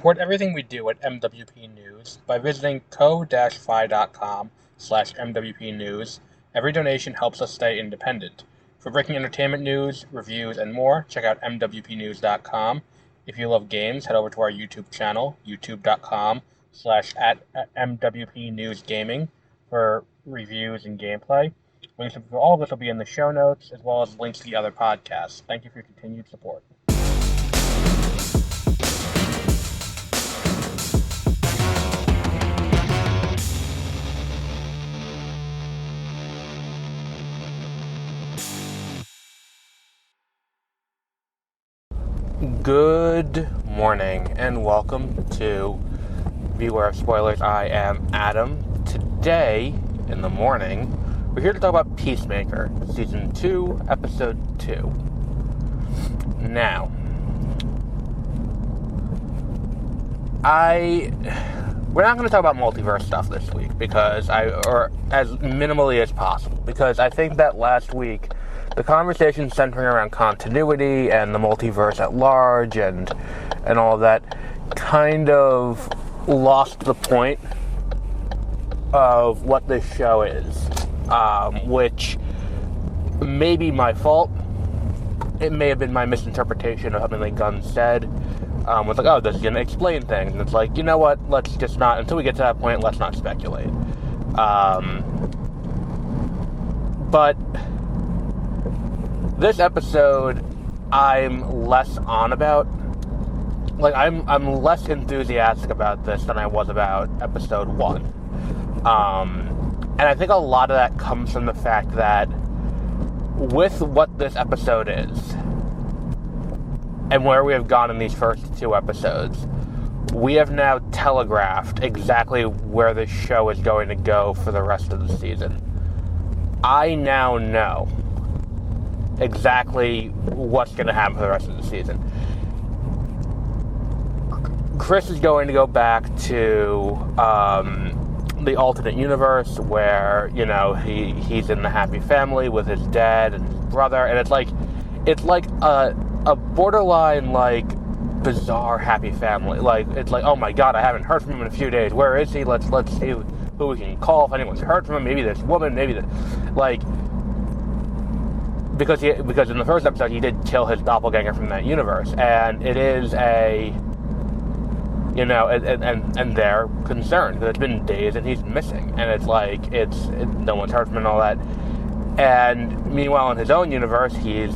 Support everything we do at MWP News by visiting co-fi.com/MWP News. Every donation helps us stay independent. For breaking entertainment news, reviews, and more, check out MWPnews.com. If you love games, head over to our YouTube channel, youtube.com/@MWPNewsGaming for reviews and gameplay. Links for all of this will be in the show notes, as well as links to the other podcasts. Thank you for your continued support. Good morning, and welcome to Beware of Spoilers. I am Adam. Today, in the morning, we're here to talk about Peacemaker, Season 2, Episode 2. Now, we're not going to talk about multiverse stuff this week, or as minimally as possible, because I think that last week, the conversation centering around continuity and the multiverse at large and all of that kind of lost the point of what this show is, which may be my fault. It may have been my misinterpretation of something that Gunn said. It's like, oh, this is going to explain things. And it's like, you know what, let's just not, until we get to that point, let's not speculate. But this episode, I'm less on about. Like, I'm less enthusiastic about this than I was about episode 1. And I think a lot of that comes from the fact that with what this episode is, and where we have gone in these first 2 episodes, we have now telegraphed exactly where this show is going to go for the rest of the season. I now know exactly what's going to happen for the rest of the season. Chris is going to go back to the alternate universe where, you know, he's in the happy family with his dad and his brother, and it's like a borderline, like, bizarre happy family. Like, it's like, oh my god, I haven't heard from him in a few days. Where is he? Let's see who we can call if anyone's heard from him. Maybe this woman, maybe this, like, because in the first episode he did kill his doppelganger from that universe, and it is a, you know, and they're concerned because it's been days and he's missing, and it's like no one's heard from him and all that. And meanwhile, in his own universe, he's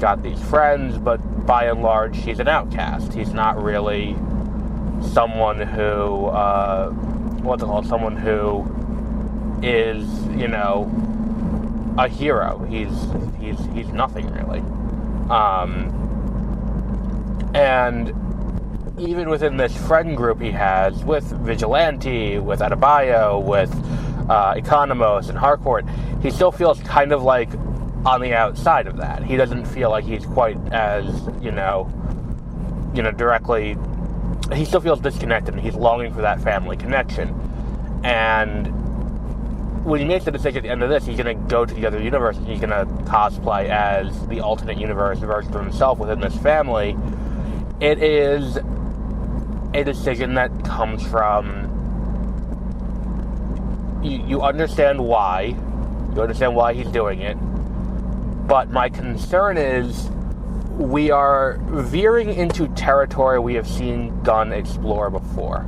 got these friends, but by and large, he's an outcast. He's not really someone who someone who is, you know, a hero. He's nothing really. And even within this friend group he has with Vigilante, with Adebayo, with Economos and Harcourt, he still feels kind of like on the outside of that. He doesn't feel like he's quite as, you know, directly. He still feels disconnected, and he's longing for that family connection. And when he makes the decision at the end of this, he's going to go to the other universe, and he's going to cosplay as the alternate universe version of himself within this family. It is a decision that comes from, you understand why. You understand why he's doing it. But my concern is we are veering into territory we have seen Gunn explore before.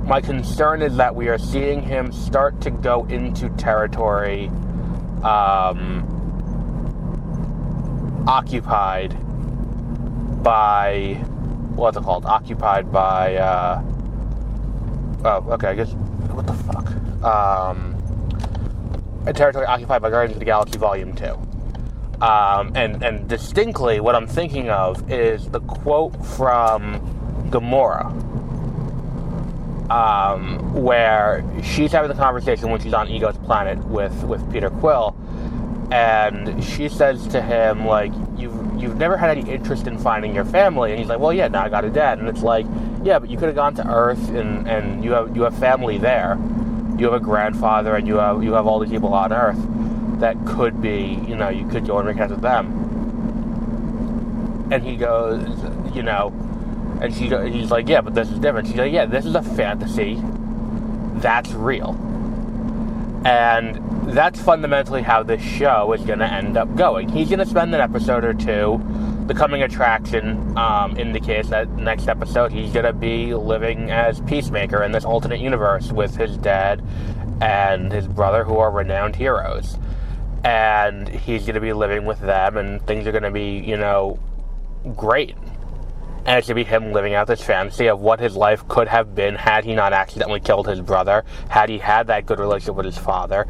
My concern is that we are seeing him start to go into territory occupied by, a territory occupied by Guardians of the Galaxy Volume 2. And distinctly, what I'm thinking of is the quote from Gamora, where she's having the conversation when she's on Ego's planet with Peter Quill, and she says to him, like, you've never had any interest in finding your family, and he's like, well, yeah, now I got a dad, and it's like, yeah, but you could have gone to Earth, and you have family there, you have a grandfather, and you have all these people on Earth that could be, you could go and reconnect with them. and he goes, and he's like, yeah, but this is different. She's like, yeah, this is a fantasy. That's real. And that's fundamentally how this show is going to end up going. He's going to spend an episode or two. The coming attraction indicates that next episode he's going to be living as Peacemaker in this alternate universe with his dad and his brother, who are renowned heroes. And he's going to be living with them, and things are going to be, great. And it's going to be him living out this fantasy of what his life could have been had he not accidentally killed his brother, had he had that good relationship with his father,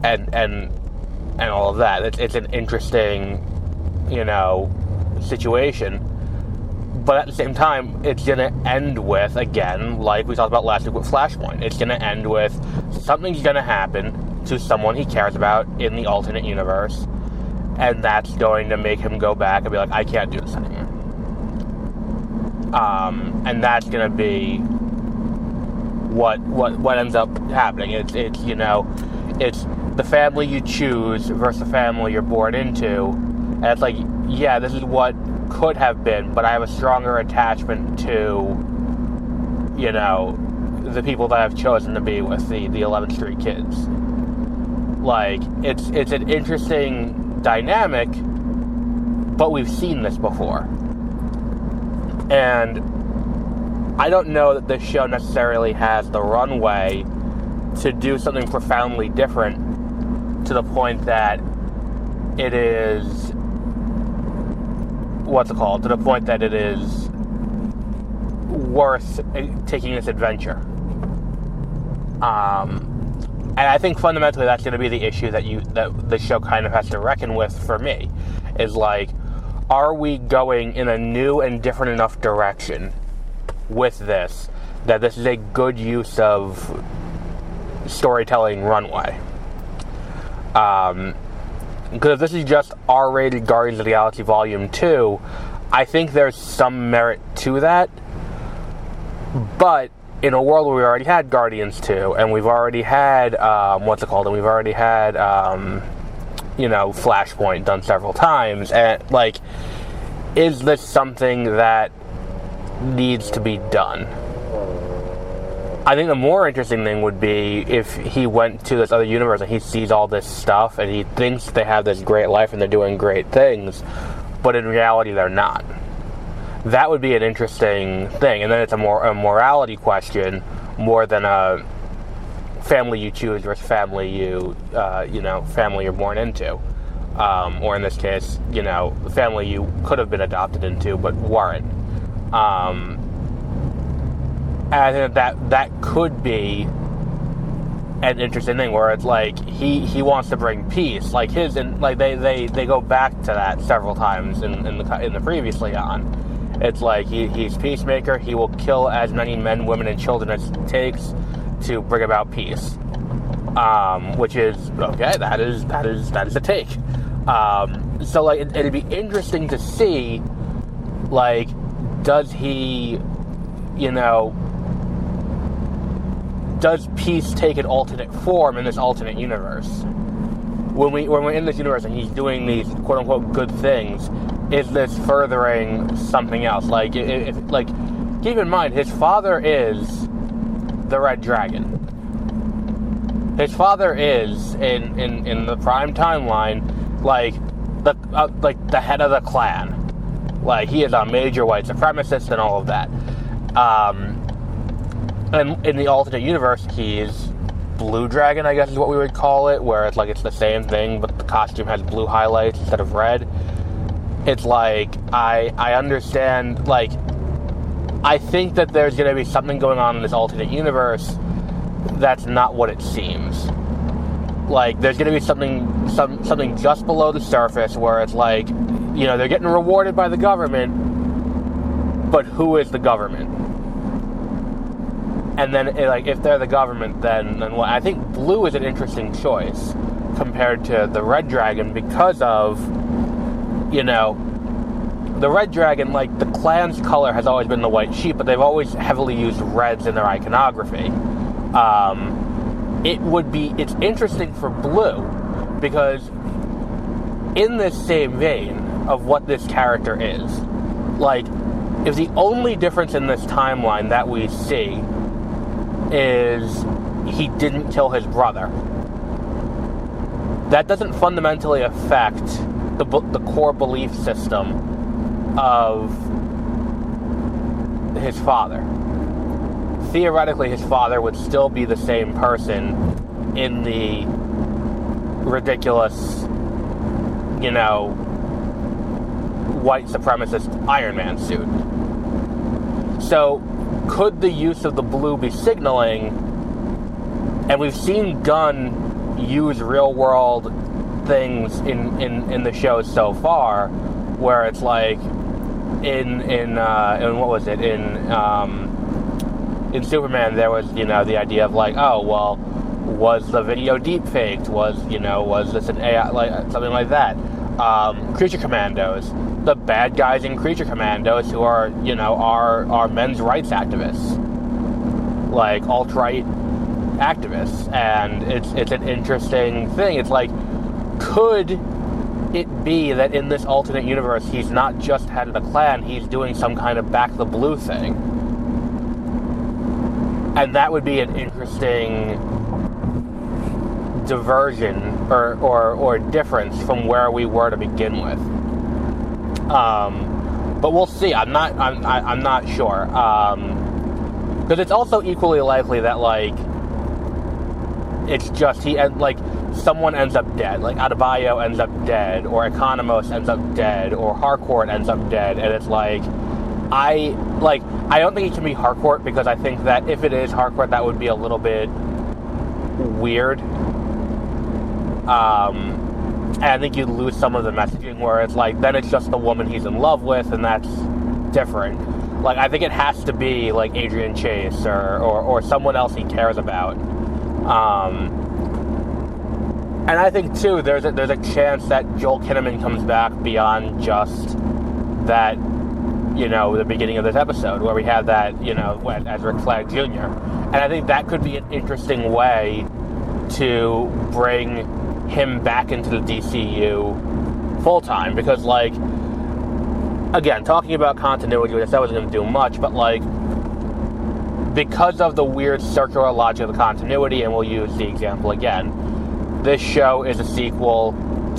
and all of that. It's an interesting, situation. But at the same time, it's going to end with, again, like we talked about last week with Flashpoint, it's going to end with something's going to happen to someone he cares about in the alternate universe, and that's going to make him go back and be like, I can't do this anymore. And that's going to be what ends up happening. It's the family you choose versus the family you're born into. And it's like, yeah, this is what could have been, but I have a stronger attachment to, the people that I've chosen to be with, the 11th Street kids. Like, it's an interesting dynamic, but we've seen this before. And I don't know that this show necessarily has the runway to do something profoundly different to the point that it is, to the point that it is worth taking this adventure. And I think fundamentally that's going to be the issue that the show kind of has to reckon with for me, is like, are we going in a new and different enough direction with this that this is a good use of storytelling runway? Because if this is just R-rated Guardians of the Galaxy Volume 2, I think there's some merit to that. But in a world where we already had Guardians 2, and we've already had, we've already had, Flashpoint done several times, and, is this something that needs to be done? I think the more interesting thing would be if he went to this other universe and he sees all this stuff and he thinks they have this great life and they're doing great things, but in reality they're not. That would be an interesting thing, and then it's a morality question more than a family you choose versus family family you're born into, or in this case, the family you could have been adopted into but weren't. And I think that could be an interesting thing where it's like he wants to bring peace, like they go back to that several times in the previously on. It's like he's Peacemaker. He will kill as many men, women, and children as it takes to bring about peace. Which is okay. That is a take. So it'd be interesting to see, does he, does peace take an alternate form in this alternate universe? When we're in this universe and he's doing these quote unquote good things, is this furthering something else? Keep in mind, his father is the Red Dragon. His father is in the prime timeline, the head of the clan. He is a major white supremacist and all of that. And in the alternate universe, he's Blue Dragon, I guess is what we would call it, where it's the same thing, but the costume has blue highlights instead of red. It's I understand, I think that there's going to be something going on in this alternate universe that's not what it seems. There's going to be something just below the surface where it's they're getting rewarded by the government, but who is the government? And then, if they're the government, then what? I think blue is an interesting choice compared to the Red Dragon because of, the Red Dragon, the clan's color has always been the white sheep, but they've always heavily used reds in their iconography. It's interesting for blue because in this same vein of what this character is, like, if the only difference in this timeline that we see is he didn't kill his brother, that doesn't fundamentally affect the core belief system of his father. Theoretically, his father would still be the same person in the ridiculous, white supremacist Iron Man suit. So, could the use of the blue be signaling? And we've seen Gunn use real-world things in the show so far, where it's like in what was it in Superman, there was the idea of like, oh well, was the video deep faked? Was this an AI, like something like that? Creature Commandos, the bad guys in Creature Commandos who are men's rights activists, like alt-right activists, and it's an interesting thing. It's like, could it be that in this alternate universe he's not just head of the Klan, he's doing some kind of back the blue thing? And that would be an interesting diversion or difference from where we were to begin with. But we'll see. I'm not sure. Because it's also equally likely that like it's just someone ends up dead, like Adebayo ends up dead, or Economos ends up dead, or Harcourt ends up dead, and it's like I don't think it can be Harcourt, because I think that if it is Harcourt, that would be a little bit weird. And I think you'd lose some of the messaging where it's like, then it's just the woman he's in love with, and that's different. Like, I think it has to be like Adrian Chase or someone else he cares about. And I think too, there's a chance that Joel Kinnaman comes back beyond just that, the beginning of this episode where we have that, as Rick Flag Jr. And I think that could be an interesting way to bring him back into the DCU full time, because like, again, talking about continuity, which I said I wasn't going to do much, but like, because of the weird circular logic of the continuity, and we'll use the example again, this show is a sequel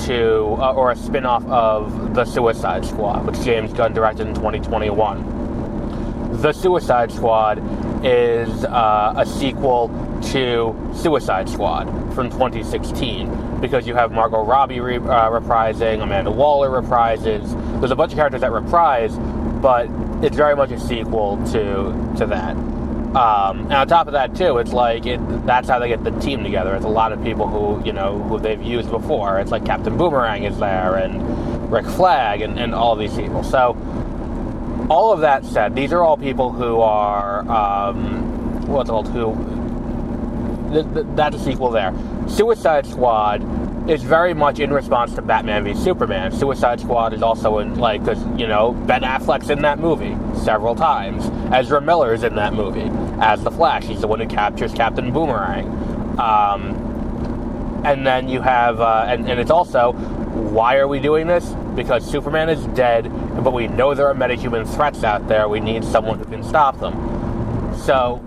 to, or a spin-off of The Suicide Squad, which James Gunn directed in 2021. The Suicide Squad is a sequel to Suicide Squad from 2016, because you have Margot Robbie reprising, Amanda Waller reprises. There's a bunch of characters that reprise, but it's very much a sequel to that. And on top of that, too, it's like that's how they get the team together. It's a lot of people who they've used before. It's like Captain Boomerang is there, and Rick Flag, and all of these people. So, all of that said, these are all people who are that's a sequel there. Suicide Squad is very much in response to Batman v Superman. Suicide Squad is also in, like, because, Ben Affleck's in that movie several times. Ezra Miller's in that movie as the Flash. He's the one who captures Captain Boomerang. And then you have, and it's also, why are we doing this? Because Superman is dead, but we know there are metahuman threats out there. We need someone who can stop them. So,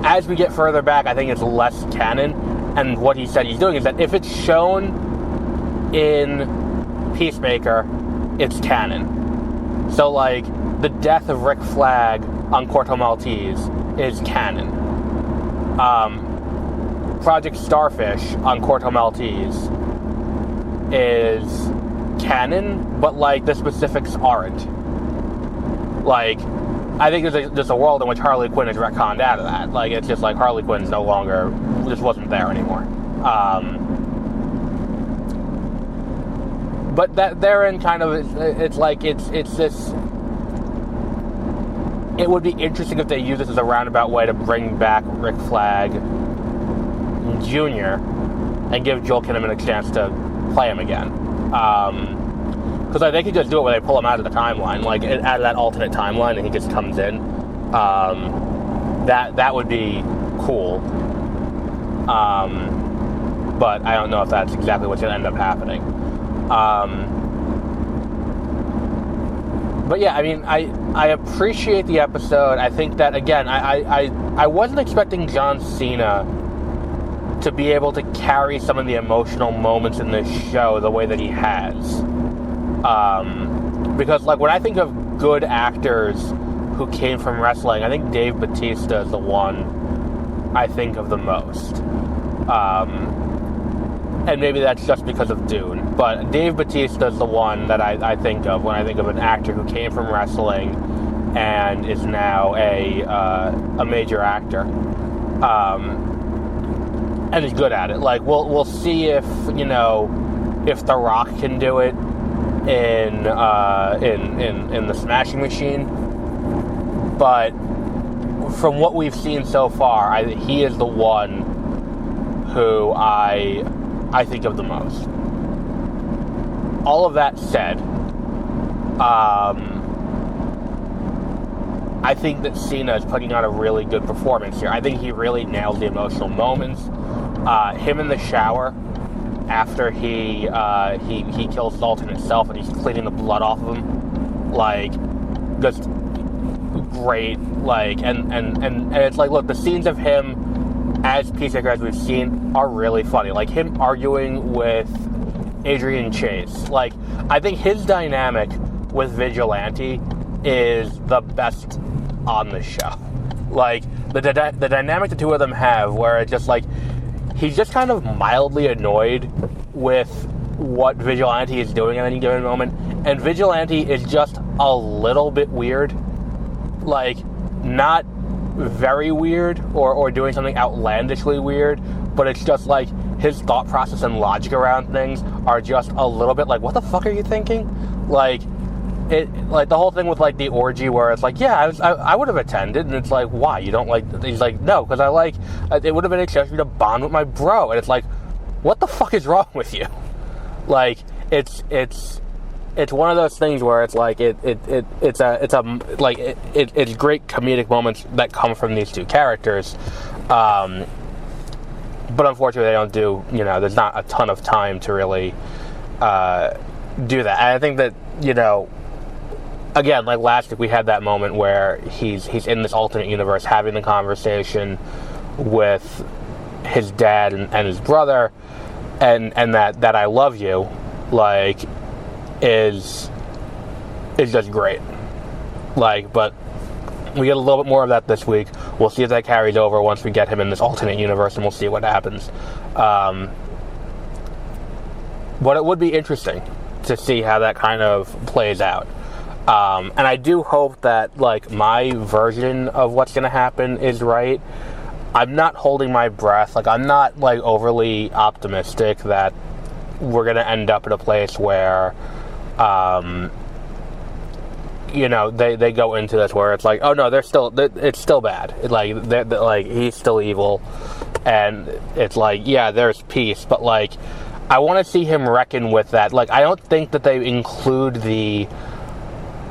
as we get further back, I think it's less canon. And what he said he's doing is that if it's shown in Peacemaker, it's canon. So, like, the death of Rick Flag on Corto Maltese is canon. Project Starfish on Corto Maltese is canon, but, like, the specifics aren't. Like, I think there's a world in which Harley Quinn is retconned out of that. Like, it's just like Harley Quinn's no longer, just wasn't there anymore. But that therein kind of, it's like, it's this, it would be interesting if they use this as a roundabout way to bring back Rick Flag Jr. and give Joel Kinnaman a chance to play him again. Because they could just do it where they pull him out of the timeline, like out of that alternate timeline, and he just comes in. That would be cool. But I don't know if that's exactly what's going to end up happening. But yeah, I mean, I appreciate the episode. I think that, again, I wasn't expecting John Cena to be able to carry some of the emotional moments in this show the way that he has. Because, like, when I think of good actors who came from wrestling, I think Dave Bautista is the one I think of the most. And maybe that's just because of Dune. But Dave Bautista is the one that I think of when I think of an actor who came from wrestling and is now a major actor. And is good at it. Like, we'll see if The Rock can do it in the Smashing Machine. But from what we've seen so far, he is the one who I think of the most. All of that said, I think that Cena is putting on a really good performance here. I think he really nailed the emotional moments. Him in the shower after he kills Dalton himself and he's cleaning the blood off of him, like, just great. Like, and it's like, look, the scenes of him as Peacemaker, as we've seen, are really funny. Like, him arguing with Adrian Chase. Like, I think his dynamic with Vigilante is the best on the show. Like, the dynamic the two of them have, where it's just like, he's just kind of mildly annoyed with what Vigilante is doing at any given moment, and Vigilante is just a little bit weird. Like, not very weird or doing something outlandishly weird, but it's just like his thought process and logic around things are just a little bit like, what the fuck are you thinking? Like, it, like the whole thing with like the orgy where it's like, yeah, I would have attended, and it's like, why? You don't like? He's like, no, because I like, it would have been a chance for me to bond with my bro, and it's like, what the fuck is wrong with you? Like, it's one of those things where it's like it's great comedic moments that come from these two characters, but unfortunately they don't do, there's not a ton of time to really do that. And I think that, again, like last week we had that moment where he's in this alternate universe having the conversation with his dad and his brother, and that I love you, like, is just great. Like, but we get a little bit more of that this week. We'll see if that carries over once we get him in this alternate universe, and we'll see what happens. But it would be interesting to see how that kind of plays out. And I do hope that, like, my version of what's going to happen is right. I'm not holding my breath. Like, I'm not, like, overly optimistic that we're going to end up at a place where they go into this where it's like, oh no, it's still bad. Like, he's still evil, and it's like, yeah, there's peace, but like, I want to see him reckon with that. Like, I don't think that they include the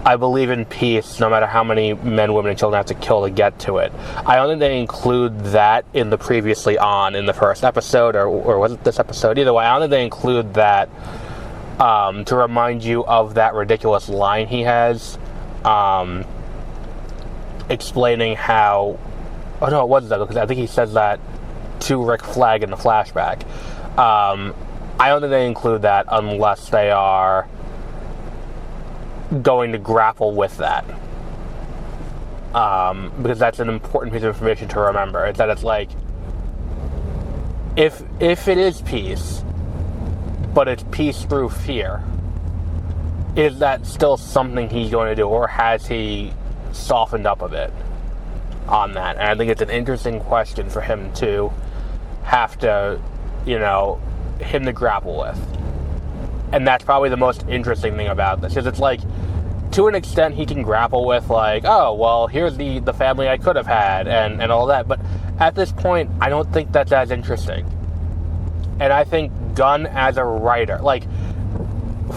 I believe in peace no matter how many men, women, and children have to kill to get to it. I don't think they include that in the previously on in the first episode, or was it this episode? Either way, I don't think they include that to remind you of that ridiculous line he has, explaining how... Oh no, it wasn't that, because I think he says that to Rick Flag in the flashback. I don't think they include that unless they are going to grapple with that, because that's an important piece of information to remember. It's that it's like, if it is peace, but it's peace through fear, is that still something he's going to do, or has he softened up a bit on that? And I think it's an interesting question for him to have to, him to grapple with. And that's probably the most interesting thing about this, because it's like, to an extent, he can grapple with, like, oh, well, here's the family I could have had, and all that. But at this point, I don't think that's as interesting. And I think Gunn, as a writer, like,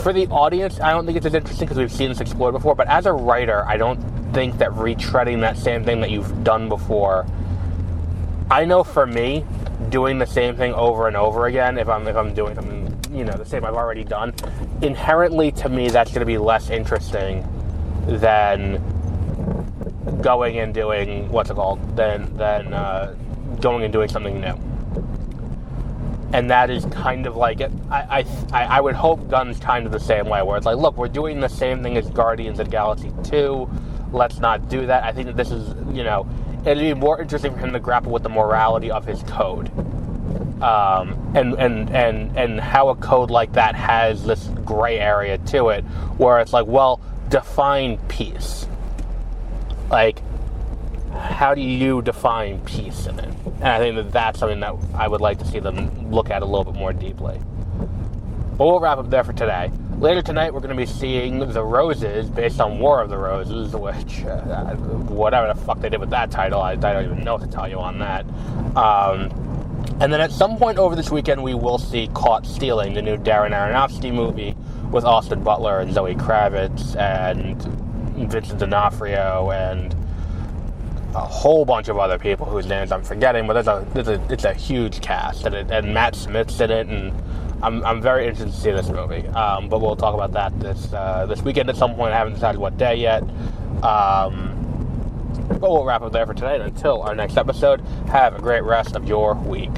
for the audience, I don't think it's as interesting because we've seen this explored before. But as a writer, I don't think that retreading that same thing that you've done before. I know for me, doing the same thing over and over again, if I'm doing something, the same I've already done, inherently to me that's going to be less interesting than going and doing going and doing something new. And that is kind of like it. I would hope Gunn's kind of the same way, where it's like, look, we're doing the same thing as Guardians of the Galaxy 2. Let's not do that. I think that this is, it'd be more interesting for him to grapple with the morality of his code. And how a code like that has this gray area to it, where it's like, well, define peace. Like, how do you define peace in it? And I think that that's something that I would like to see them look at a little bit more deeply. But we'll wrap up there for today. Later tonight, we're going to be seeing The Roses, based on War of the Roses, which, whatever the fuck they did with that title, I don't even know what to tell you on that. And then at some point over this weekend, we will see Caught Stealing, the new Darren Aronofsky movie with Austin Butler and Zoe Kravitz and Vincent D'Onofrio and a whole bunch of other people whose names I'm forgetting, but it's a huge cast, and Matt Smith's in it, and I'm very interested to see this movie. But we'll talk about that this weekend at some point. I haven't decided what day yet. But we'll wrap up there for today. And until our next episode, have a great rest of your week.